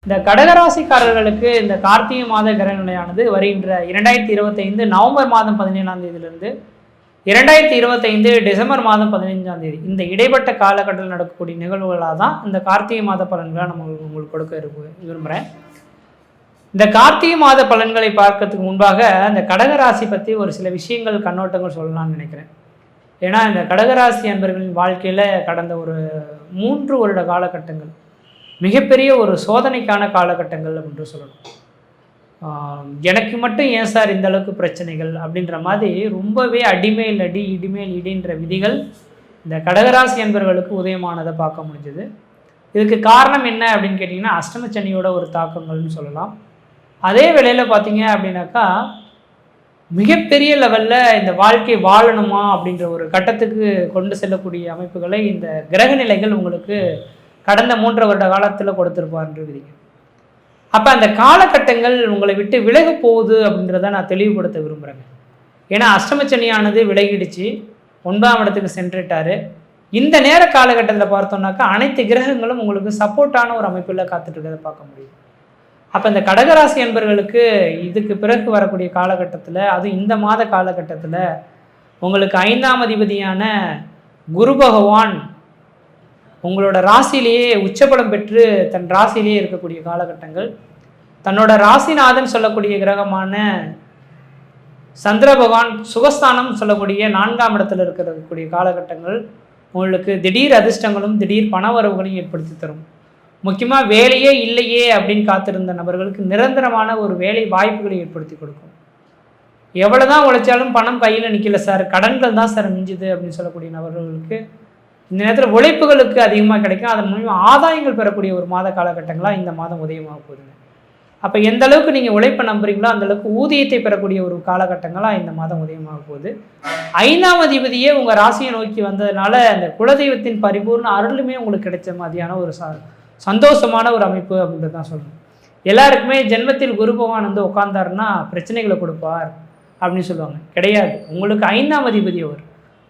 இந்த கடகராசிக்காரர்களுக்கு இந்த கார்த்திகை மாத கிரகநிலையானது வருகின்ற 2025 நவம்பர் மாதம் 17ஆம் தேதியிலிருந்து 2025 டிசம்பர் மாதம் 15ஆம் தேதி இந்த இடைப்பட்ட காலகட்டத்தில் நடக்கக்கூடிய நிகழ்வுகளாக தான் இந்த கார்த்திகை மாத பலன்களை நம்ம உங்களுக்கு கொடுக்க விரும்புகிறேன். இந்த கார்த்திகை மாத பலன்களை பார்க்கறதுக்கு முன்பாக இந்த கடகராசி பற்றி ஒரு சில விஷயங்கள் கண்ணோட்டங்கள் சொல்லலாம்னு நினைக்கிறேன். ஏன்னா இந்த கடகராசி அன்பர்களின் வாழ்க்கையில் கடந்த ஒரு 3 வருட காலகட்டங்கள் மிகப்பெரிய ஒரு சோதனைக்கான காலகட்டங்கள் அப்படின்னு சொல்லணும். எனக்கு மட்டும் ஏன் சார் இந்த அளவுக்கு பிரச்சனைகள் அப்படின்ற மாதிரி ரொம்பவே அடிமேல் அடி இடிமேல் இடின்ற விதிகள் இந்த கடகராசி அன்பர்களுக்கு உதயமானதை பார்க்க முடிஞ்சது. இதுக்கு காரணம் என்ன அப்படின்னு கேட்டிங்கன்னா அஷ்டமச்சனியோட ஒரு தாக்கங்கள்னு சொல்லலாம். அதே வேளையில் பார்த்தீங்க அப்படின்னாக்கா மிகப்பெரிய லெவலில் இந்த வாழ்க்கை வாழணுமா அப்படின்ற ஒரு கட்டத்துக்கு கொண்டு செல்லக்கூடிய அமைப்புகளை இந்த கிரக நிலைகள் உங்களுக்கு கடந்த 3 வருட காலத்தில் கொடுத்துருப்பார்ன்ற விதிங்க. அப்போ அந்த காலகட்டங்கள் உங்களை விட்டு விலக போகுது அப்படின்றத நான் தெளிவுபடுத்த விரும்புகிறேங்க. ஏன்னா அஷ்டமச்சனியானது விலகிடுச்சு, 9ஆம் இடத்துக்கு சென்றுட்டார். இந்த நேர காலகட்டத்தில் பார்த்தோம்னாக்கா அனைத்து கிரகங்களும் உங்களுக்கு சப்போர்ட்டான ஒரு அமைப்பில் காத்துட்டு இருக்கிறத பார்க்க முடியும். அப்போ இந்த கடகராசி என்பர்களுக்கு இதுக்கு பிறகு வரக்கூடிய காலகட்டத்தில், அதுவும் இந்த மாத காலகட்டத்தில் உங்களுக்கு 5ஆம் அதிபதியான குரு பகவான் உங்களோட ராசியிலேயே உச்சபலம் பெற்று தன் ராசியிலேயே இருக்கக்கூடிய காலகட்டங்கள், தன்னோட ராசிநாதன் சொல்லக்கூடிய கிரகமான சந்திர பகவான் சுகஸ்தானம் சொல்லக்கூடிய 4ஆம் இடத்துல இருக்கக்கூடிய காலகட்டங்கள் உங்களுக்கு திடீர் அதிர்ஷ்டங்களும் திடீர் பணவரவுகளையும் ஏற்படுத்தி தரும். முக்கியமாக வேலையே இல்லையே அப்படின்னு காத்திருந்த நபர்களுக்கு நிரந்தரமான ஒரு வேலை வாய்ப்புகளை ஏற்படுத்தி கொடுக்கும். எவ்வளோ தான் உழைச்சாலும் பணம் கையில் நிற்கல சார், கடன்கள் தான் சார் மிஞ்சுது அப்படின்னு சொல்லக்கூடிய நபர்களுக்கு இந்த நேரத்தில் உழைப்புகளுக்கு அதிகமாக கிடைக்கும். அதன் மூலிமா ஆதாயங்கள் பெறக்கூடிய ஒரு மாத காலகட்டங்களாக இந்த மாதம் உதயமாக போகுதுங்க. அப்போ எந்த அளவுக்கு நீங்கள் உழைப்பை நம்புறீங்களோ அந்தளவுக்கு ஊதியத்தை பெறக்கூடிய ஒரு காலகட்டங்களாக இந்த மாதம் உதயமாக போகுது. 5ஆம் அதிபதியே உங்கள் ராசியை நோக்கி வந்ததுனால அந்த குலதெய்வத்தின் பரிபூர்ண அருளுமே உங்களுக்கு கிடைச்ச மாதிரியான ஒரு சந்தோஷமான ஒரு அமைப்பு அப்படின்றது தான் சொல்லணும். எல்லாருக்குமே ஜென்மத்தில் குரு பகவான் வந்து உட்கார்ந்தாருன்னா பிரச்சனைகளை கொடுப்பார் அப்படின்னு சொல்லுவாங்க. கிடையாது. உங்களுக்கு 5ஆம் அதிபதி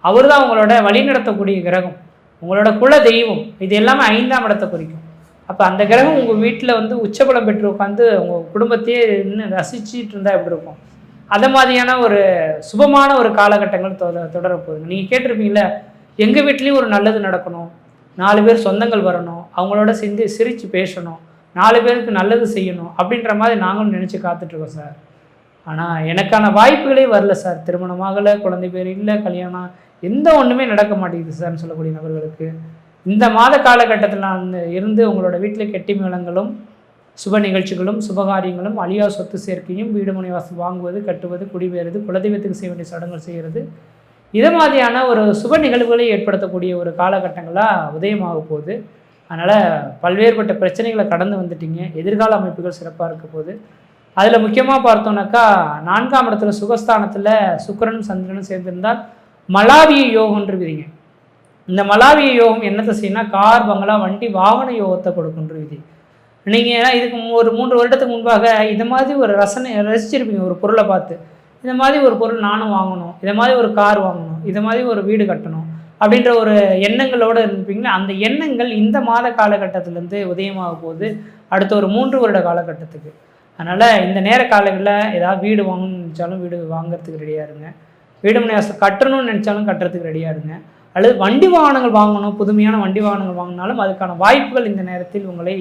அவர் தான் உங்களோட வழிநடத்தக்கூடிய கிரகம், உங்களோட குல தெய்வம். இது எல்லாமே 5ஆம் இடத்தை குறிக்கும். அப்போ அந்த கிரகம் உங்கள் வீட்டில் வந்து உச்சபலம் பெற்று உட்காந்து உங்கள் குடும்பத்தையே இன்னும் ரசிச்சுட்டு இருந்தால் எப்படி இருக்கும், அதை மாதிரியான ஒரு சுபமான ஒரு காலகட்டங்கள் தொடரப்போகுது. நீங்கள் கேட்டிருப்பீங்களே, எங்கள் வீட்லேயும் ஒரு நல்லது நடக்கணும், 4 பேர் சொந்தங்கள் வரணும், அவங்களோட சிரித்து பேசணும், 4 பேருக்கு நல்லது செய்யணும் அப்படின்ற மாதிரி நாங்களும் நினச்சி காத்துட்ருக்கோம் சார். ஆனால் எனக்கான வாய்ப்புகளே வரல சார். திருமணமாகலை, குழந்தை பேர் இல்லை, கல்யாணம் எந்த ஒன்றுமே நடக்க மாட்டேங்குது சார்னு சொல்லக்கூடிய நபர்களுக்கு இந்த மாத காலகட்டத்தில் இருந்து உங்களோட வீட்டில் கெட்டி மேளங்களும் சுப நிகழ்ச்சிகளும் சுபகாரியங்களும் அழியா சொத்து சேர்க்கையும் வீடு மனை வாசல் வாங்குவது, கட்டுவது, குடிபெயர்வது, குலதெய்வத்துக்கு செய்ய வேண்டிய சடங்குகள் செய்கிறது, இது மாதிரியான ஒரு சுப நிகழ்வுகளை ஏற்படுத்தக்கூடிய ஒரு காலகட்டங்களாக உதயமாக போகுது. அதனால் பல்வேறுபட்ட பிரச்சனைகளை கடந்து வந்துட்டீங்க. எதிர்கால அமைப்புகள் சிறப்பாக இருக்க போகுது. அதில் முக்கியமாக பார்த்தோம்னாக்கா 4ஆம் இடத்துல சுகஸ்தானத்தில் சுக்கிரனும் சந்திரனும் சேர்ந்திருந்தால் மலாவிய யோகம்ன்ற விதிங்க. இந்த மலாவிய யோகம் என்னத்தை செய்யணும்னா கார், பங்களா, வண்டி, வாகன யோகத்தை கொடுக்குன்ற விதி. நீங்கள் இதுக்கு ஒரு 3 வருடத்துக்கு முன்பாக இந்த மாதிரி ஒரு ரசிச்சிருப்பீங்க ஒரு பொருளை பார்த்து. இந்த மாதிரி ஒரு பொருள் நானும் வாங்கணும், இதை மாதிரி ஒரு கார் வாங்கணும், இதை மாதிரி ஒரு வீடு கட்டணும் அப்படின்ற ஒரு எண்ணங்களோடு இருப்பீங்கன்னா அந்த எண்ணங்கள் இந்த மாத காலகட்டத்திலேருந்து உதயமாக போகுது அடுத்த ஒரு 3 வருட காலகட்டத்துக்கு. அதனால் இந்த நேர காலங்களில் ஏதாவது வீடு வாங்கணும்னு நினச்சாலும் வீடு வாங்கிறதுக்கு ரெடியாக இருங்க. வீடு மனை வாசல் கட்டணும்னு நினச்சாலும் கட்டுறதுக்கு ரெடியாக இருங்க. அல்லது வண்டி வாகனங்கள் வாங்கணும், புதுமையான வண்டி வாகனங்கள் வாங்கினாலும் அதுக்கான வாய்ப்புகள் இந்த நேரத்தில் உங்களை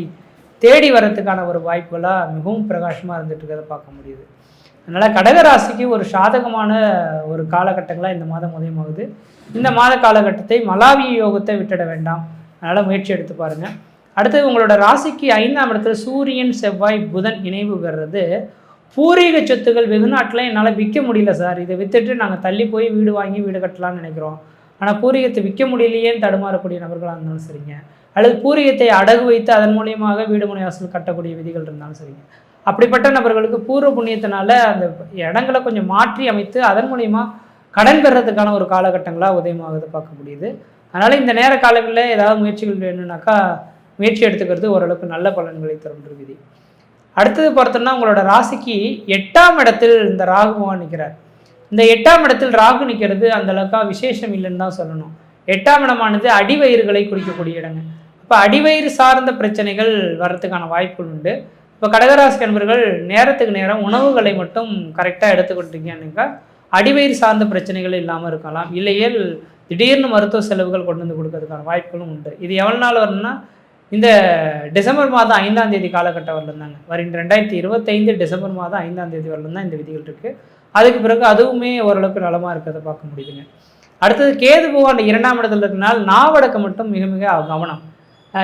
தேடி வரத்துக்கான ஒரு வாய்ப்புகளாக மிகவும் பிரகாசமாக இருந்துட்டு இருக்கிறத பார்க்க முடியுது. அதனால் கடகராசிக்கு ஒரு சாதகமான ஒரு காலகட்டங்களாக இந்த மாதம் உதயமாகுது. இந்த மாத காலகட்டத்தை மலாவிய யோகத்தை விட்டுட வேண்டாம். அதனால் முயற்சி எடுத்து பாருங்கள். அடுத்தது உங்களோட ராசிக்கு 5ஆம் இடத்துல சூரியன், செவ்வாய், புதன் இணைவு பெறுறது. பூர்வீக சொத்துக்கள் வெகுநாட்டில் என்னால் விற்க முடியல சார், இதை விற்றுட்டு நாங்கள் தள்ளி போய் வீடு வாங்கி வீடு கட்டலாம்னு நினைக்கிறோம், ஆனால் பூர்வீகத்தை விற்க முடியலையேன்னு தடுமாறக்கூடிய நபர்களாக இருந்தாலும் சரிங்க, அல்லது பூர்வீகத்தை அடகு வைத்து அதன் மூலியமாக வீடு மனை வாசல் கட்டக்கூடிய விதிகள் இருந்தாலும் சரிங்க, அப்படிப்பட்ட நபர்களுக்கு பூர்வ புண்ணியத்தினால அந்த இடங்களை கொஞ்சம் மாற்றி அமைத்து அதன் மூலிமா கடன் பெறதுக்கான ஒரு காலகட்டங்களாக உதயமாகுது பார்க்க முடியுது. அதனால் இந்த நேர காலங்களில் ஏதாவது முயற்சிகள் வேணும்னாக்கா முயற்சி எடுத்துக்கிறது ஓரளவுக்கு நல்ல பலன்களை தருன்ற விதி. அடுத்தது பார்த்தோம்னா உங்களோட ராசிக்கு 8ஆம் இடத்தில் இந்த ராகு பகவான் நிற்கிறார். இந்த 8ஆம் இடத்தில் ராகு நிற்கிறது அந்த அளவுக்கு விசேஷம் இல்லைன்னு தான் சொல்லணும். 8ஆம் இடமானது அடிவயிறுகளை குறிக்கக்கூடிய இடங்க. இப்போ அடிவயிறு சார்ந்த பிரச்சனைகள் வர்றதுக்கான வாய்ப்புகள் உண்டு. இப்போ கடகராசி நண்பர்கள் நேரத்துக்கு நேரம் உணவுகளை மட்டும் கரெக்டாக எடுத்துக்கிட்டீங்கன்னா அடிவயிறு சார்ந்த பிரச்சனைகள் இல்லாமல் இருக்கலாம். இல்லையேல் திடீர்னு மருத்துவ செலவுகள் கொண்டு வந்து கொடுக்கறதுக்கான வாய்ப்புகளும் உண்டு. இது எவ்வளோ நாள் வரும்னா இந்த டிசம்பர் மாதம் 5ஆம் தேதி காலகட்டம் வரலும் தாங்க. வருகின்ற 2025 டிசம்பர் மாதம் 5ஆம் தேதி வரலும் தான் இந்த விதிகள் இருக்குது. அதுக்கு பிறகு அதுவுமே ஓரளவுக்கு நலமாக இருக்கிறத பார்க்க முடியுதுங்க. அடுத்தது கேது பகவான் 2ஆம் இடத்துல இருக்கனால நாவடக்கம் மட்டும் மிக மிக கவனம்.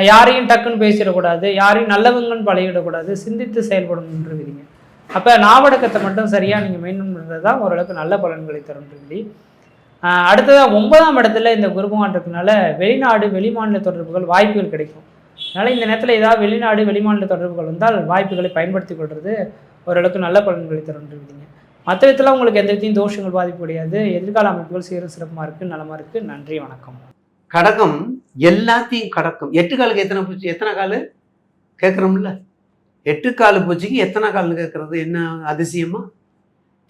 யாரையும் டக்குன்னு பேசிடக்கூடாது, யாரையும் நல்லவங்கன்னு பழகிடக்கூடாது, சிந்தித்து செயல்படும் என்று விதிங்க. அப்போ நாவடக்கத்தை மட்டும் சரியாக நீங்கள் மெயின்டைன் பண்ணுறது தான் ஓரளவுக்கு நல்ல பலன்களை தரும் விதி. அடுத்ததாக 9ஆம் இடத்துல இந்த குரு பகவான் இருக்கனால வெளிநாடு வெளிமாநில தொடர்புகள் வாய்ப்புகள் கிடைக்கும். அதனால் இந்த நேரத்தில் ஏதாவது வெளிநாடு வெளிமாநில தொடர்புகள் வந்தால் வாய்ப்புகளை பயன்படுத்தி கொள்வது ஓரளவுக்கு நல்ல பலன்களை தரும் விதிங்க. மற்ற விதத்தில் உங்களுக்கு எந்த விதத்தையும் தோஷங்கள் பாதிப்பு கிடையாது. எதிர்கால அமைப்புகள் சீரும் சிறப்பாக இருக்குது, நலமாக இருக்குது. நன்றி, வணக்கம். கடகம் எல்லாத்தையும் கடக்கும். 8 காலுக்கு எத்தனை பூச்சி, எத்தனை காலு கேட்குறோம்ல, 8 காலு பூச்சிக்கு எத்தனை கால்னு கேட்குறது என்ன அதிசயமா?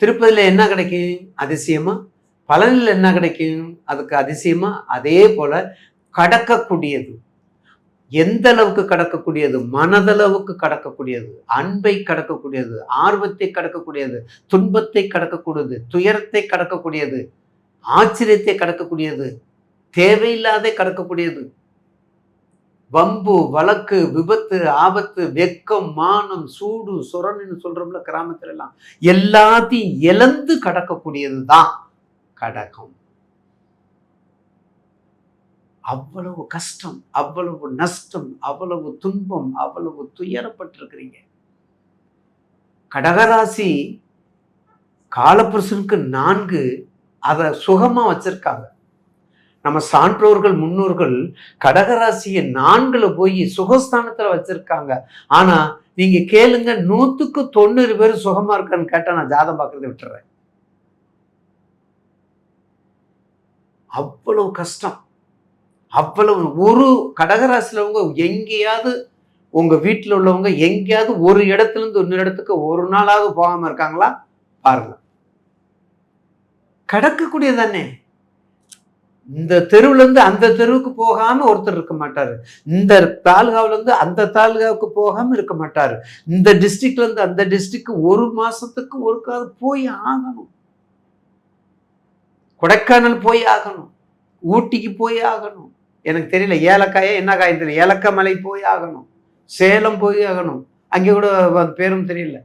திருப்பதியில் என்ன கிடைக்கும் அதிசயமா? பலனில் என்ன கிடைக்கும் அதுக்கு அதிசயமா? அதே போல கடக்கக்கூடியது எந்த அளவுக்கு கடக்கக்கூடியது? மனதளவுக்கு கடக்கக்கூடியது, அன்பை கடக்கக்கூடியது, ஆர்வத்தை கடக்கக்கூடியது, துன்பத்தை கடக்கக்கூடியது, துயரத்தை கடக்கக்கூடியது, ஆச்சரியத்தை கடக்கக்கூடியது, தேவையில்லாத கடக்கக்கூடியது, வம்பு வழக்கு விபத்து ஆபத்து வெக்கம் மானம் சூடு சொரன்னு சொல்றோம்ல கிராமத்துல எல்லாம், எல்லாத்தையும் இழந்து கடக்கக்கூடியது தான் கடகம். அவ்வளவு கஷ்டம், அவ்வளவு நஷ்டம், அவ்வளவு துன்பம், அவ்வளவு துயரப்பட்டிருக்கிறீங்க. கடகராசி காலபுருஷனுக்கு 4 அதை சுகமா வச்சிருக்காங்க. நம்ம சான்றோர்கள் முன்னோர்கள் கடகராசியை 4ல போய் சுகஸ்தானத்துல வச்சிருக்காங்க. ஆனா நீங்க கேளுங்க, 100க்கு 90 பேர் சுகமா இருக்கான்னு கேட்டா நான் ஜாதகம் பார்க்கறத விட்டுறேன். அவ்வளவு கஷ்டம், அவ்வளவு. ஒரு கடகராசிலவங்க எங்கேயாவது உங்க வீட்டில் உள்ளவங்க எங்கேயாவது ஒரு இடத்துல இருந்து இன்னொரு இடத்துக்கு ஒரு நாளாவது போகாம இருக்காங்களா பாருங்க. கடக்கக்கூடியதானே. இந்த தெருவுல இருந்து அந்த தெருவுக்கு போகாம ஒருத்தர் இருக்க மாட்டாரு, இந்த தாலுகாவில இருந்து அந்த தாலுகாவுக்கு போகாம இருக்க மாட்டாரு, இந்த டிஸ்ட்ரிக்ட்ல இருந்து அந்த டிஸ்ட்ரிக்ட் 1 மாசத்துக்கு ஒருக்காவது போய் ஆகணும். கொடைக்கானல் போய் ஆகணும், ஊட்டிக்கு போய் ஆகணும், எனக்கு தெரியல ஏலக்காயா என்ன காயம் தெரியல, ஏலக்காய் மலை போய் ஆகணும், சேலம் போய் ஆகணும், அங்கே கூட பேரும் தெரியல.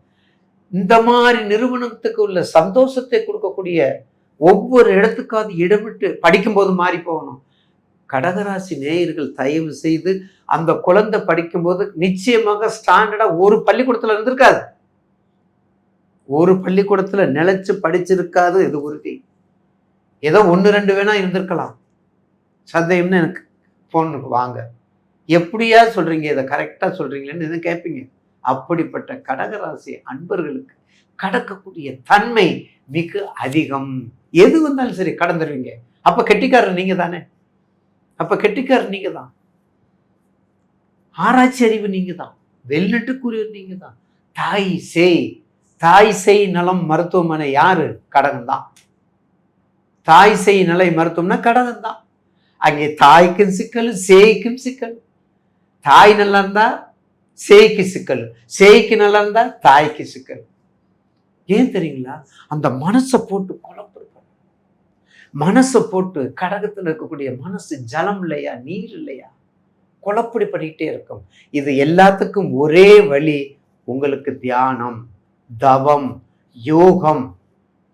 இந்த மாதிரி நிறுவனத்துக்கு உள்ள சந்தோஷத்தை கொடுக்கக்கூடிய ஒவ்வொரு இடத்துக்காவது இடமிட்டு படிக்கும்போது மாறி போகணும். கடகராசி நேயர்கள் தயவு செய்து அந்த குழந்தை படிக்கும்போது நிச்சயமாக ஸ்டாண்டர்டா ஒரு பள்ளிக்கூடத்துல இருந்திருக்காது, ஒரு பள்ளிக்கூடத்துல நிலைச்சு படிச்சிருக்காது, இது உறுதி. ஏதோ 1-2 வேணா இருந்திருக்கலாம், சந்தேகம்னு எனக்கு போனுக்கு வாங்க, எப்படியா சொல்றீங்க, இதை கரெக்டா சொல்றீங்களேன்னு எதுவும் கேட்பீங்க. அப்படிப்பட்ட கடகராசி அன்பர்களுக்கு கடக்கக்கூடிய தன்மை மிக அதிகம். எது வந்தாலும் சரி கடந்துருவீங்க. அப்ப கெட்டிக்காரர் நீங்க தானே, அப்ப கெட்டிக்காரர் நீங்க தான், ஆராய்ச்சி அறிவு நீங்க தான், வெளிநாட்டுக்குரியவர் நீங்க தான். தாய் செய் நலம் மருத்துவமனை யாரு? கடகம் தான். தாய் செய் நலை மருத்துவம்னா கடகம் தான். அங்கே தாய்க்கும் சிக்கல் சேய்க்கும் சிக்கல். தாய் நல்லா இருந்தா சேய்க்கு சிக்கல், சேய்க்கு நல்லா இருந்தா தாய்க்கு சிக்கல். ஏன் தெரியுங்களா? அந்த மனசை போட்டு குழப்பிருக்கோம். மனசை போட்டு கடகத்தில் இருக்கக்கூடிய மனசு ஜலம் இல்லையா நீர் இல்லையா குழப்படி பண்ணிக்கிட்டே இருக்கும். இது எல்லாத்துக்கும் ஒரே வழி, உங்களுக்கு தியானம் தவம் யோகம்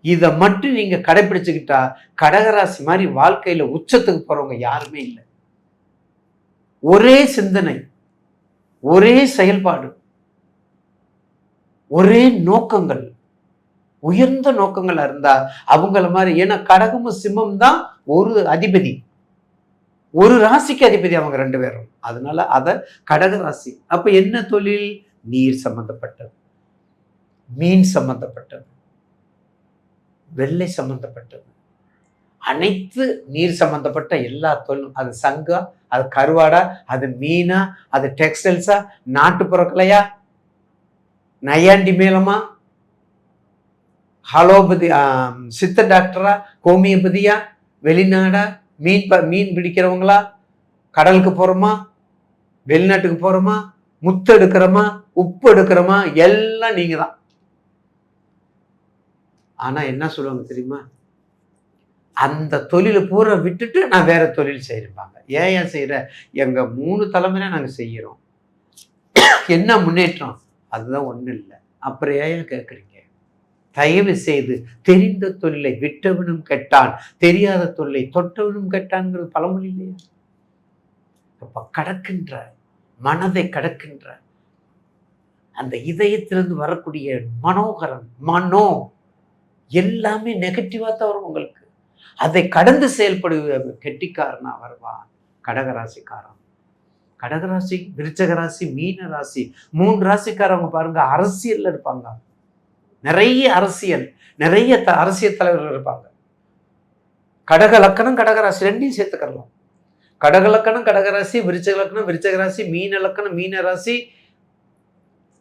இதை மட்டும் நீங்க கடைபிடிச்சுக்கிட்டா கடகராசி மாதிரி வாழ்க்கையில உச்சத்துக்கு போறவங்க யாருமே இல்லை. ஒரே சிந்தனை, ஒரே செயல்பாடு, ஒரே நோக்கங்கள், உயர்ந்த நோக்கங்கள் இருந்தா அவங்கள மாதிரி. ஏன்னா கடகமும் சிம்மம் தான் ஒரு அதிபதி, ஒரு ராசிக்கு அதிபதி அவங்க 2 பேரும். அதனால அத கடகராசி. அப்ப என்ன தொழில்? நீர் சம்பந்தப்பட்டது, மீன் சம்பந்தப்பட்டது, வெள்ளை சம்பந்தப்பட்டது, அனைத்து நீர் சம்பந்தப்பட்ட எல்லா தொழிலும். அது சங்கா, அது கருவாடா, அது மீனா, அது டெக்ஸ்டைல்ஸா, நாட்டுப்புற கலையா, நையாண்டி மேளமா, ஹலோபதி சித்த டாக்டரா, ஹோமியோபதியா, வெளிநாடா, மீன் பிடிக்கிறவங்களா, கடலுக்கு போறோமா, வெளிநாட்டுக்கு போறோமா, முத்து எடுக்கிறோமா, உப்பு எடுக்கிறோமா, எல்லாம் நீங்க தான். ஆனா என்ன சொல்லுவாங்க தெரியுமா? அந்த தொழிலை பூரா விட்டுட்டு நான் வேற தொழில் செய்யறேன்பாங்க. ஏன் செய்யற? எங்க 3 தலைமுறை நாங்க செய்யறோம். என்ன முன்னேற்றம்? அதுதான் ஒண்ணும் இல்லை. அப்புறம் ஏன் கேட்குறீங்க? தயவு செய்து தெரிந்த தொழிலை விட்டவனும் கெட்டான், தெரியாத தொழிலை தொட்டவனும் கெட்டான்ங்கிறது பழமொழி இல்லையா? அப்ப கடக்கின்ற மனதை கடக்கின்ற அந்த இதயத்திலிருந்து வரக்கூடிய மனோகரம், மனோ எல்லாமே நெகட்டிவா தான் வரும் உங்களுக்கு. அதை கடந்து செயல்படுவ கெட்டிக்காரனா வருவான் கடகராசிக்காரன். கடகராசி, விருச்சக ராசி, மீன ராசி, 3 ராசிக்காரவங்க பாருங்க அரசியல்ல இருப்பாங்க. நிறைய அரசியல், நிறைய அரசியல் தலைவர்கள் இருப்பாங்க. கடக லக்கணம் கடகராசி ரெண்டையும் சேர்த்துக்கலாம். கடக லக்கணம் கடகராசி, விருச்சக லக்கணம் விருச்சக ராசி, மீன லக்கணம் மீன ராசி.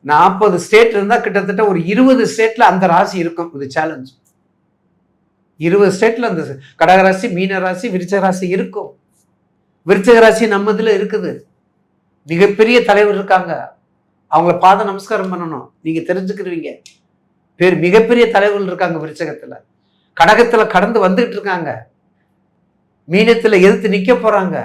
40 ஸ்டேட் இருந்தா கிட்டத்தட்ட ஒரு 20 ஸ்டேட்ல அந்த ராசி இருக்கும். இது சேலஞ்ச். 20 ஸ்டேட்ல அந்த கடகராசி, மீன ராசி, விருச்சக ராசி இருக்கும். விருச்சக ராசி நம்ம இதுல இருக்குது. மிகப்பெரிய தலைவர் இருக்காங்க, அவங்கள பாத நமஸ்காரம் பண்ணணும். நீங்க தெரிஞ்சுக்கிடுவீங்க. மிகப்பெரிய தலைவர்கள் இருக்காங்க விருச்சகத்துல. கடகத்துல கடந்து வந்துகிட்டு இருக்காங்க. மீனத்துல எதிர்த்து நிக்க போறாங்க.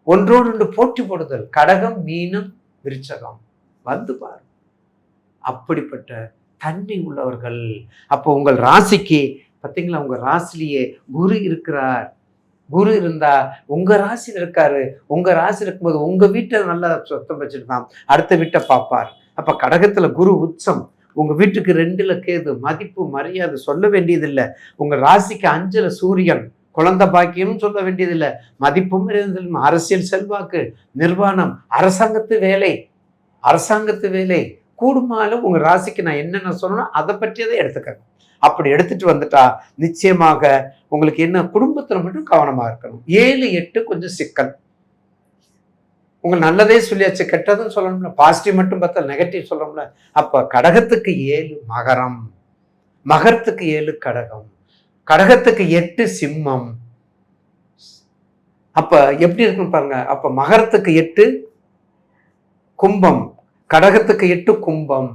ஒன்றோடு ஒன்று போட்டி போடுதல். கடகம், மீனம், விருச்சகம் வந்து பாரு. அப்படிப்பட்ட தன்மை உள்ளவர்கள். அப்போ உங்கள் ராசிக்கு பார்த்தீங்களா, உங்க ராசிலேயே குரு இருக்கிறார். குரு இருந்தா உங்க ராசியில் இருக்காரு. உங்க ராசி இருக்கும்போது உங்க வீட்டை நல்லா சொத்தம் வச்சிருக்கான், அடுத்த வீட்டை பார்ப்பார். அப்ப கடகத்துல குரு உச்சம், உங்க வீட்டுக்கு 2ல கேது. மதிப்பு மரியாதை சொல்ல வேண்டியதில்லை. உங்க ராசிக்கு 5ல சூரியன், குழந்தை பாக்கியம் சொல்ல வேண்டியதில்லை. மதிப்பும் அரசியல் செல்வாக்கு, நிர்வாணம், அரசாங்கத்து வேலை கூடுமாலும் உங்க ராசிக்கு நான் என்னென்ன சொல்லணும் அதை பற்றியதை எடுத்துக்கணும். அப்படி எடுத்துட்டு வந்துட்டா நிச்சயமாக உங்களுக்கு என்ன, குடும்பத்துல மட்டும் கவனமா இருக்கணும். 7, 8 கொஞ்சம் சிக்கல். உங்க நல்லதே சொல்லியாச்சு, கெட்டதும் சொல்லணும்ல. பாசிட்டிவ் மட்டும் பார்த்தா நெகட்டிவ் சொல்லணும்ல. அப்ப கடகத்துக்கு 7 மகரம், மகரத்துக்கு 7 கடகம், கடகத்துக்கு 8 சிம்மம். அப்ப எப்படி இருக்குன்னு பாருங்க. அப்ப மகரத்துக்கு 8 கும்பம், கடகத்துக்கு 8 கும்பம்,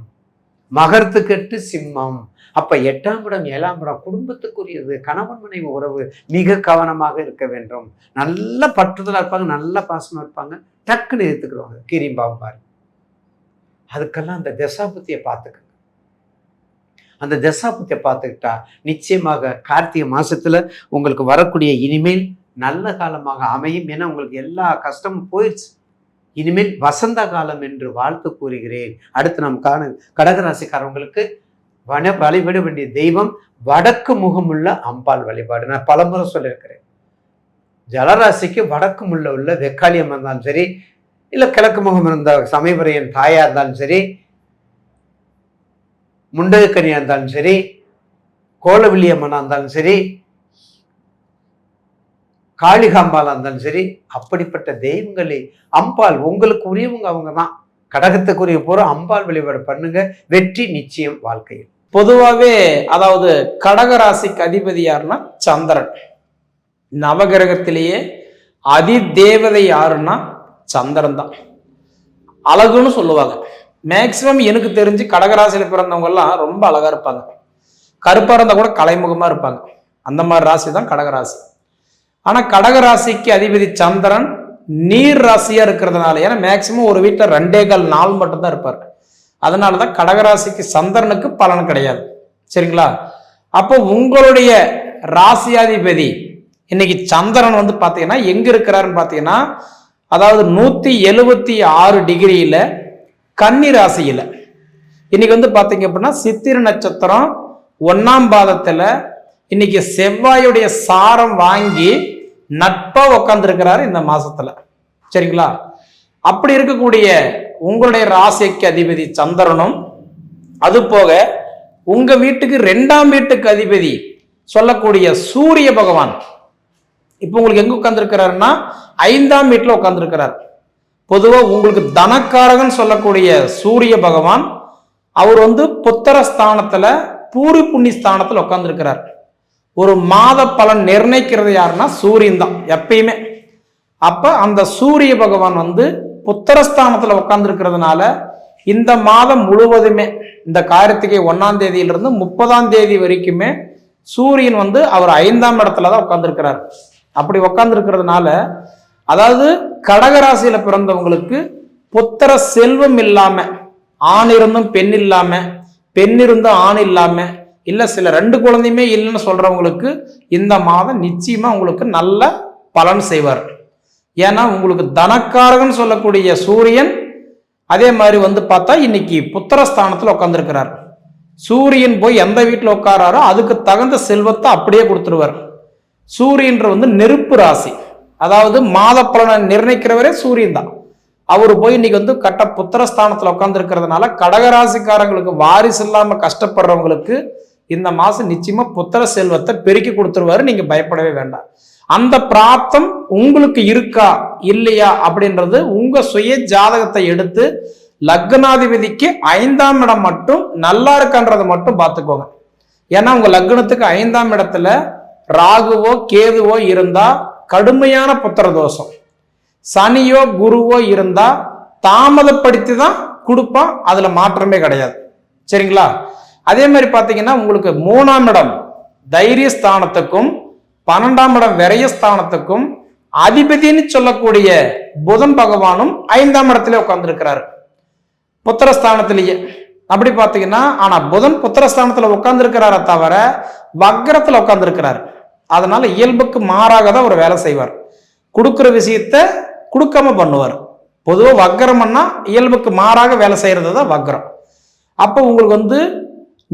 மகரத்துக்கு 8 சிம்மம். அப்ப 8ஆம் இடம் 7ஆம் இடம் குடும்பத்துக்குரியது. கணவன் மனைவி உறவு மிக கவனமாக இருக்க வேண்டும். நல்ல பற்றுதலா இருப்பாங்க, நல்ல பாசமா இருப்பாங்க, டக்குன்னு எடுத்துக்கிடுவாங்க கீரிம்பாம்பாரு. அதுக்கெல்லாம் அந்த தசாபுத்தியை பார்த்துக்கங்க. அந்த தசாபுத்தியை பார்த்துக்கிட்டா நிச்சயமாக கார்த்திகை மாசத்துல உங்களுக்கு வரக்கூடிய இனிமேல் நல்ல காலமாக அமையும். ஏன்னா உங்களுக்கு எல்லா கஷ்டமும் போயிடுச்சு. இனிமேல் வசந்த காலம் என்று வாழ்த்து கூறுகிறேன். அடுத்து நாம் கடகராசிக்காரவங்களுக்கு வழிபட வேண்டிய தெய்வம் வடக்கு முகமுள்ள அம்பாள் வழிபாடு. நான் பலமுறை சொல்லியிருக்கிறேன். ஜலராசிக்கு வடக்கு உள்ள வெக்காளியம்மா இருந்தாலும் சரி, இல்லை கிழக்கு முகம் இருந்த சமயபுரையன் தாயா இருந்தாலும் சரி, முண்டகக்கனியா இருந்தாலும் சரி, கோலவில்லியம்மனா இருந்தாலும் சரி, காளிகாம்பாலா இருந்தாலும் சரி, அப்படிப்பட்ட தெய்வங்களே அம்பாள் உங்களுக்கு உரியவங்க அவங்க தான். கடகத்துக்குரிய போற அம்பாள் வழிபாடு பண்ணுங்க, வெற்றி நிச்சயம் வாழ்க்கையில். பொதுவாகவே அதாவது கடகராசிக்கு அதிபதி யாருன்னா சந்திரன். நவகிரகத்திலேயே அதிதேவதை யாருன்னா சந்திரன் தான். அழகுன்னு சொல்லுவாங்க. மேக்சிமம் எனக்கு தெரிஞ்சு கடகராசியில பிறந்தவங்க எல்லாம் ரொம்ப அழகா இருப்பாங்க. கருப்பா இருந்தா கூட கலைமுகமா இருப்பாங்க. அந்த மாதிரி ராசி தான் கடகராசி. ஆனா கடகராசிக்கு அதிபதி சந்திரன் நீர் ராசியா இருக்கிறதுனால, ஏன்னா மேக்சிமம் ஒரு வீட்டுல 2.25 நாள் மட்டும் தான் இருப்பாரு. அதனாலதான் கடகராசிக்கு சந்திரனுக்கு பலன் கிடையாது. சரிங்களா? அப்போ உங்களுடைய ராசியாதிபதி இன்னைக்கு சந்திரன் வந்து பாத்தீங்கன்னா எங்க இருக்கிறாருன்னு பாத்தீங்கன்னா, அதாவது 176 டிகிரியில கன்னி ராசியில இன்னைக்கு வந்து பாத்தீங்க அப்படின்னா சித்திர நட்சத்திரம் 1ஆம் பாதத்துல இன்னைக்கு செவ்வாயுடைய சாரம் வாங்கி நட்பா உட்கார்ந்துருக்கிறாரு இந்த மாசத்துல. சரிங்களா? அப்படி இருக்கக்கூடிய உங்களுடைய ராசிக்கு அதிபதி சந்திரனும், அது போக உங்க வீட்டுக்கு 2ஆம் வீட்டுக்கு அதிபதி சொல்லக்கூடிய சூரிய பகவான் இப்ப உங்களுக்கு எங்க உட்கார்ந்துருக்கிறாருன்னா 5ஆம் வீட்டுல உட்கார்ந்துருக்கிறார். பொதுவா உங்களுக்கு தனக்காரகன் சொல்லக்கூடிய சூரிய பகவான் அவர் வந்து புத்திர ஸ்தானத்துல பூரி புண்ணிய ஸ்தானத்துல உட்கார்ந்துருக்கிறார். ஒரு மாத பலன் நிர்ணயிக்கிறது யாருன்னா சூரியன் தான் எப்பயுமே. அப்ப அந்த சூரிய பகவான் வந்து புத்திரஸ்தானத்துல உட்கார்ந்து இருக்கிறதுனால இந்த மாதம் முழுவதுமே இந்த கார்த்திகை 1ஆம் தேதியிலிருந்து 30ஆம் தேதி வரைக்குமே சூரியன் வந்து அவர் 5ஆம் இடத்துலதான் உட்கார்ந்துருக்கிறார். அப்படி உட்கார்ந்து இருக்கிறதுனால அதாவது கடகராசியில பிறந்தவங்களுக்கு புத்திர செல்வம் இல்லாம, ஆண் இருந்தும் பெண் இல்லாம, பெண் இருந்தும் ஆண் இல்லாம, இல்ல சில 2 குழந்தையுமே இல்லைன்னு சொல்றவங்களுக்கு இந்த மாதம் நிச்சயமா உங்களுக்கு நல்ல பலன் செய்வார். ஏன்னா உங்களுக்கு தனக்காரகன்னு சொல்லக்கூடிய சூரியன் அதே மாதிரி வந்து பார்த்தா இன்னைக்கு புத்திரஸ்தானத்துல உட்கார்ந்துருக்கிறார். சூரியன் போய் எந்த வீட்டில் உட்காராரோ அதுக்கு தகுந்த செல்வத்தை அப்படியே கொடுத்துருவார். சூரியன்ற வந்து நெருப்பு ராசி, அதாவது மாத பலனை நிர்ணயிக்கிறவரே சூரியன் தான். அவரு போய் இன்னைக்கு வந்து கட்ட புத்திரஸ்தானத்துல உட்கார்ந்து இருக்கிறதுனால கடகராசிக்காரங்களுக்கு வாரிசு இல்லாம கஷ்டப்படுறவங்களுக்கு இந்த மாசம் நிச்சயமா புத்திர செல்வத்தை பெருக்கி கொடுத்துருவாரு. நீங்க பயப்படவே வேண்டாம். அந்த பிராப்தம் உங்களுக்கு இருக்கா இல்லையா அப்படின்றது உங்க சுய ஜாதகத்தை எடுத்து லக்னாதிபதிக்கு 5ஆம் இடம் மட்டும் நல்லா இருக்கான்றதை மட்டும் பார்த்துக்கோங்க. ஏன்னா உங்க லக்னத்துக்கு 5ஆம் இடத்துல ராகுவோ கேதுவோ இருந்தா கடுமையான புத்திர தோஷம், சனியோ குருவோ இருந்தா தாமதப்படுத்தி தான் கொடுப்பான், அதுல மாற்றமே கிடையாது. சரிங்களா? அதே மாதிரி பாத்தீங்கன்னா உங்களுக்கு 3ஆம் இடம் தைரியஸ்தானத்துக்கும் 12ஆம் இடம் விரயஸ்தானத்துக்கும் அதிபதினு சொல்லக்கூடிய புதன் பகவானும் 5ஆம் இடத்துல உட்கார்ந்துருக்கிறாரு புத்திரஸ்தானத்திலேயே. அப்படி பாத்தீங்கன்னா ஆனா புதன் புத்திரஸ்தானத்துல உட்கார்ந்து இருக்கிறார தவிர வக்ரத்துல உட்கார்ந்து இருக்கிறாரு. அதனால இயல்புக்கு மாறாக தான் ஒரு வேலை செய்வார். கொடுக்குற விஷயத்த கொடுக்காம பண்ணுவார். பொதுவாக வக்ரம்னா இயல்புக்கு மாறாக வேலை செய்யறது தான் வக்ரம். அப்போ உங்களுக்கு வந்து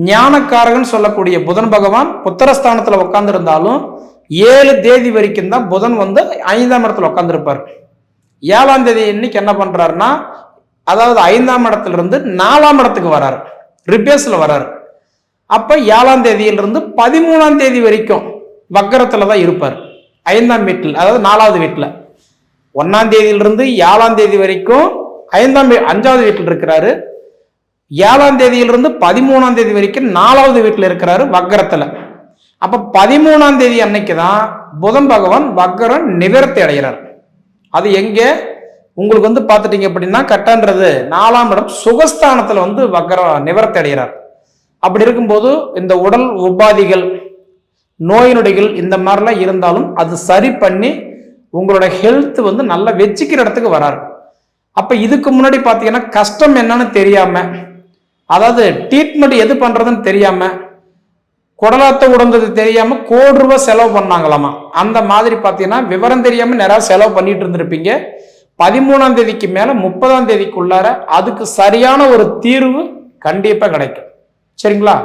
ஞானக்காரகன் சொல்லக்கூடிய புதன் பகவான் புத்திரஸ்தானத்துல உட்கார்ந்து இருந்தாலும் 7 தேதி வரைக்கும் தான் புதன் வந்து 5ஆம் இடத்துல உட்கார்ந்துருப்பார். 7ஆம் தேதி இன்னைக்கு என்ன பண்றாருன்னா, அதாவது 5ஆம் இடத்துல இருந்து 4ஆம் இடத்துக்கு வர்றாரு, ரிபேஸ்ல வர்றாரு. அப்ப 7ஆம் தேதியிலிருந்து 13ஆம் தேதி வரைக்கும் வக்கரத்துல தான் இருப்பார். 5ஆம் வீட்டில், அதாவது 4வது வீட்டுல 1ஆம் தேதியிலிருந்து 7ஆம் தேதி வரைக்கும் 5வது வீட்டில் இருக்கிறாரு. 7ஆம் தேதியிலிருந்து 13ஆம் தேதி வரைக்கும் 4வது வீட்டில் இருக்கிறாரு வக்கரத்துல. அப்ப 13ஆம் தேதி அன்னைக்கு தான் புதன் பகவான் வக்கரம் நிவர்த்தி அடைகிறார். அது எங்க உங்களுக்கு வந்து பார்த்துட்டீங்க அப்படின்னா கட்டன்றது 4ஆம் இடம் சுகஸ்தானத்துல வந்து வக்கரம் நிவர்த்தி அடைகிறார். அப்படி இருக்கும்போது இந்த உடல் உபாதிகள் நோய் நொடிகள் இந்த மாதிரிலாம் இருந்தாலும் அது சரி பண்ணி உங்களோட ஹெல்த் வந்து நல்லா வச்சுக்கிற இடத்துக்கு வராரு. அப்ப இதுக்கு முன்னாடி பாத்தீங்கன்னா கஷ்டம் என்னன்னு தெரியாம, அதாவது ட்ரீட்மெண்ட் எது பண்றதுன்னு தெரியாம, குடலாத்த உடந்தது தெரியாம ₹1,00,00,000 செலவு பண்ணாங்களாமா. அந்த மாதிரி பாத்தீங்கன்னா விவரம் தெரியாம நிறைய செலவு பண்ணிட்டு இருந்திருப்பீங்க. 13ஆம் தேதிக்கு மேல 30ஆம் தேதிக்குள்ளார அதுக்கு சரியான ஒரு தீர்வு கண்டிப்பா கிடைக்கும். சரிங்களா?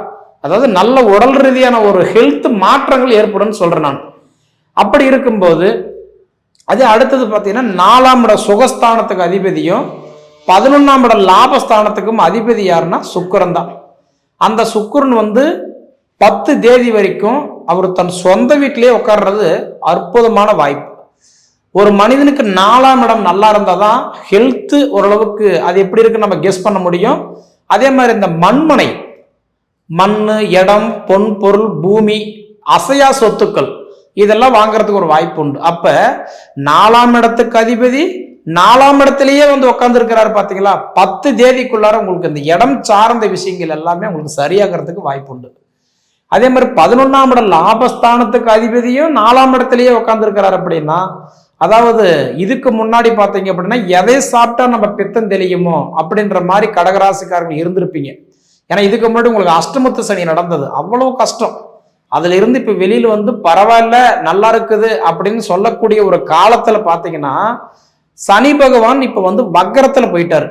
அதாவது நல்ல உடல் ரீதியான ஒரு ஹெல்த் மாற்றங்கள் ஏற்படும் சொல்றேன் நான். அப்படி இருக்கும்போது அது அடுத்தது பார்த்தீங்கன்னா 4ஆம் இட சுகஸ்தானத்துக்கு அதிபதியும் 11ஆம் இட லாபஸ்தானத்துக்கும் அதிபதி யாருன்னா சுக்கிரன் தான். அந்த சுக்கிரன் வந்து 10 தேதி வரைக்கும் அவர் தன் சொந்த வீட்டிலேயே உட்கார்றது அற்புதமான வாய்ப்பு. ஒரு மனிதனுக்கு 4ஆம் இடம் நல்லா இருந்தாதான் ஹெல்த் ஓரளவுக்கு அது எப்படி இருக்குன்னு நம்ம கெஸ் பண்ண முடியும். அதே மாதிரி இந்த மண்மனை, மண், இடம், பொன் பொருள், பூமி, அசையா சொத்துக்கள் இதெல்லாம் வாங்குறதுக்கு ஒரு வாய்ப்பு உண்டு. அப்ப 4ஆம் இடத்துக்கு அதிபதி 4ஆம் இடத்திலேயே வந்து உட்கார்ந்து இருக்கிறாரு பாத்தீங்களா. 10 தேதிக்குள்ளார உங்களுக்கு இந்த இடம் சார்ந்த விஷயங்கள் எல்லாமே உங்களுக்கு சரியாகிறதுக்கு வாய்ப்பு உண்டு. அதே மாதிரி 11ஆம் இடம் லாபஸ்தானத்துக்கு அதிபதியும் 4ஆம் இடத்திலேயே உட்கார்ந்து இருக்கிறாரு. அப்படின்னா அதாவது இதுக்கு முன்னாடி பாத்தீங்க அப்படின்னா எதை சாப்பிட்டா நம்ம பித்தம் தெளியுமோ அப்படின்ற மாதிரி கடகராசிக்காரர்கள் இருந்திருப்பீங்க. ஏன்னா இதுக்கு முன்னாடி உங்களுக்கு அஷ்டமத்து சனி நடந்தது, அவ்வளவு கஷ்டம். அதுல இருந்து இப்ப வெளியில வந்து பரவாயில்ல நல்லா இருக்குது அப்படின்னு சொல்லக்கூடிய ஒரு காலத்துல பாத்தீங்கன்னா சனி பகவான் இப்ப வந்து வக்கரத்துல போயிட்டாரு.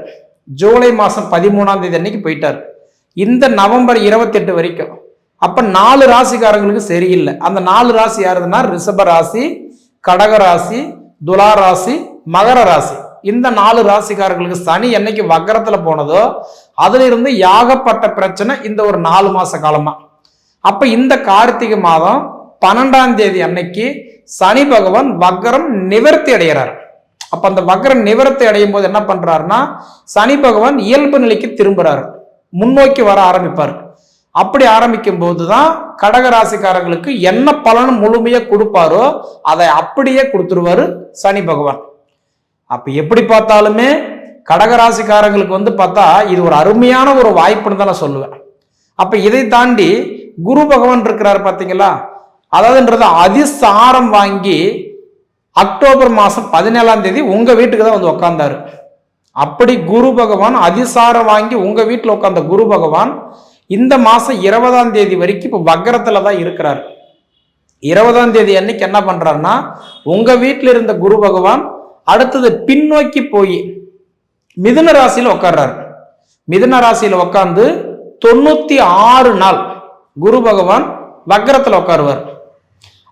ஜூலை மாசம் 13ஆம் தேதி அன்னைக்கு போயிட்டாரு, இந்த நவம்பர் 28 வரைக்கும். அப்ப 4 ராசிக்காரங்களுக்கு சரியில்லை. அந்த 4 ராசி யாருதுன்னா ரிஷப ராசி, கடக ராசி, துலா ராசி, மகர ராசி. இந்த 4 ராசிக்காரர்களுக்கு சனி என்னைக்கு வக்கரத்துல போனதோ அதுல இருந்து யாகப்பட்ட பிரச்சனை இந்த ஒரு 4 மாச காலமா. அப்ப இந்த கார்த்திகை மாதம் 12ஆம் தேதி அன்னைக்கு சனி பகவான் வக்கரம் நிவர்த்தி அடைகிறார். அப்ப அந்த வக்கரம் நிவர்த்தி அடையும் போது என்ன பண்றாருன்னா சனி பகவான் இயல்பு நிலைக்கு திரும்புறாரு, முன்னோக்கி வர ஆரம்பிப்பார். அப்படி ஆரம்பிக்கும் போதுதான் கடகராசிக்காரங்களுக்கு என்ன பலன் முழுமையா கொடுப்பாரோ அதை அப்படியே கொடுத்துருவாரு சனி பகவான். அப்ப எப்படி பார்த்தாலுமே கடகராசிக்காரங்களுக்கு பார்த்தா இது ஒரு அருமையான ஒரு வாய்ப்புன்னு தான் நான் சொல்லுவேன். அப்ப இதை தாண்டி குரு பகவான் இருக்கிறாரு பாத்தீங்களா, அதாவதுன்றது அதிசாரம் வாங்கி அக்டோபர் மாசம் 17ஆம் தேதி உங்க வீட்டுக்கு தான் உட்கார்ந்தாரு. அப்படி குரு பகவான் அதிசாரம் வாங்கி உங்க வீட்டுல உட்கார்ந்த குரு பகவான் இந்த மாசம் 20ஆம் தேதி வரைக்கும் இப்ப வக்கரத்துல தான் இருக்கிறார். 20ஆம் தேதி அன்னைக்கு என்ன பண்றாருன்னா, உங்க வீட்டுல இருந்த குரு பகவான் அடுத்தது பின்னோக்கி போய் மிதுன ராசியில உட்கார்றாரு. மிதுன ராசியில உட்கார்ந்து 96 நாள் குரு பகவான் வக்கரத்துல உட்காருவார்.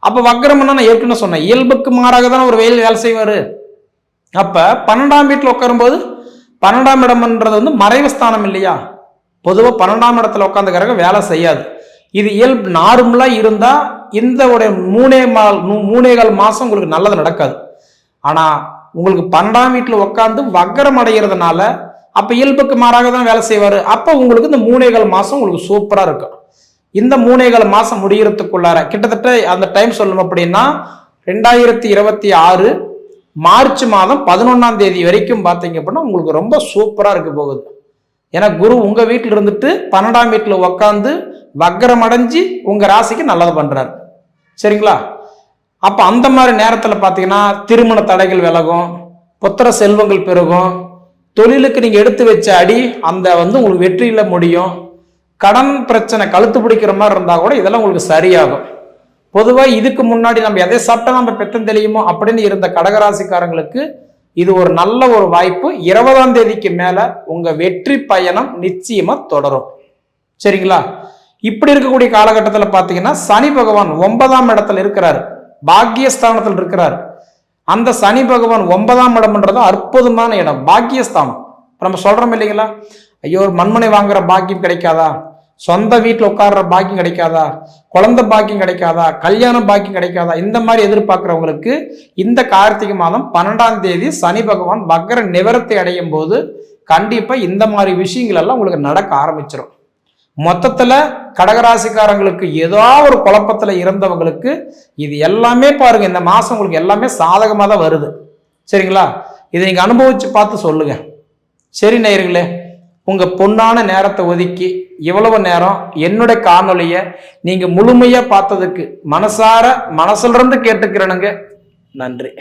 அப்ப வக்கரம்னா நான் ஏற்கனவே சொன்னேன், இயல்புக்கு மாறாக தான் ஒரு வேலை செய்வாரு. அப்ப 12ஆம் வீட்டுல உட்காரும் போது 12ஆம் இடம்ன்றது மறைவு ஸ்தானம் இல்லையா, பொதுவாக 12ஆம் இடத்துல உட்காந்து கிரகம் வேலை செய்யாது. இது இயல்பு நார்மலா இருந்தா இந்த ஒரு 3.25 மாசம் உங்களுக்கு நல்லது நடக்காது. ஆனா உங்களுக்கு 12ஆம் வீட்டுல உட்காந்து வக்கரம் அடைகிறதுனால அப்ப இயல்புக்கு மாறாக தான் வேலை செய்வாரு. அப்ப உங்களுக்கு இந்த 3.25 மாசம் உங்களுக்கு சூப்பரா இருக்கும். இந்த 3.25 மாசம் முடிகிறதுக்குள்ளார கிட்டத்தட்ட அந்த டைம் சொல்லணும் அப்படின்னா 2026 மார்ச் மாதம் 11ஆம் தேதி வரைக்கும் பார்த்தீங்க அப்படின்னா உங்களுக்கு ரொம்ப சூப்பரா இருக்க போகுது. ஏன்னா குரு உங்க வீட்டில் இருந்துட்டு 12ஆம் வீட்டுல உட்காந்து வக்கரம் அடைஞ்சு உங்க ராசிக்கு நல்லது பண்றாரு. சரிங்களா? அப்ப அந்த மாதிரி நேரத்துல பாத்தீங்கன்னா திருமண தடைகள் விலகும், புத்திர செல்வங்கள் பெருகும், தொழிலுக்கு நீங்க எடுத்து வச்ச அடி அந்த உங்களுக்கு வெற்றியில முடியும். கடன் பிரச்சனை கழுத்து பிடிக்கிற மாதிரி இருந்தா கூட இதெல்லாம் உங்களுக்கு சரியாகும். பொதுவா இதுக்கு முன்னாடி நம்ம எதை சாப்பிட்டா நம்ம பெத்தம் தெரியுமோ அப்படின்னு இருந்த கடகராசிக்காரங்களுக்கு இது ஒரு நல்ல ஒரு வாய்ப்பு. 20ஆம் தேதிக்கு மேல உங்க வெற்றி பயணம் நிச்சயமா தொடரும். சரிங்களா? இப்படி இருக்கக்கூடிய காலகட்டத்தில் பாத்தீங்கன்னா சனி பகவான் 9ஆம் இடத்துல இருக்கிறாரு, பாக்கியஸ்தானத்தில் இருக்கிறார். அந்த சனி பகவான் 9ஆம் இடம்ன்றது அற்புதமான இடம், பாக்கியஸ்தானம். நம்ம சொல்றோம் இல்லைங்களா, ஐயோ மண்மனை வாங்குற பாக்கியம் கிடைக்காதா, சொந்த வீட்டில் உட்கார்ற பாக்கியம் கிடைக்காதா, குழந்தை பாக்கியம் கிடைக்காதா, கல்யாண பாக்கியம் கிடைக்காதா, இந்த மாதிரி எதிர்பார்க்கிறவங்களுக்கு இந்த கார்த்திகை மாதம் 12ஆம் தேதி சனி பகவான் வக்கர நிவர்த்தி அடையும் போது கண்டிப்பா இந்த மாதிரி விஷயங்கள் எல்லாம் உங்களுக்கு நடக்க ஆரம்பிச்சிடும். மொத்தத்துல கடகராசிக்காரங்களுக்கு ஏதோ ஒரு குழப்பத்துல இருந்தவங்களுக்கு இது எல்லாமே பாருங்க, இந்த மாசம் உங்களுக்கு எல்லாமே சாதகமா தான் வருது. சரிங்களா? இதை நீங்க அனுபவிச்சு பார்த்து சொல்லுங்க. சரி நேயர்களே, உங்க பொன்னான நேரத்தை ஒதுக்கி இவ்வளவு நேரம் என்னுடைய காணொலிய நீங்க முழுமையா பார்த்ததுக்கு மனசுல இருந்து கேட்டுக்கிறேனுங்க. நன்றி.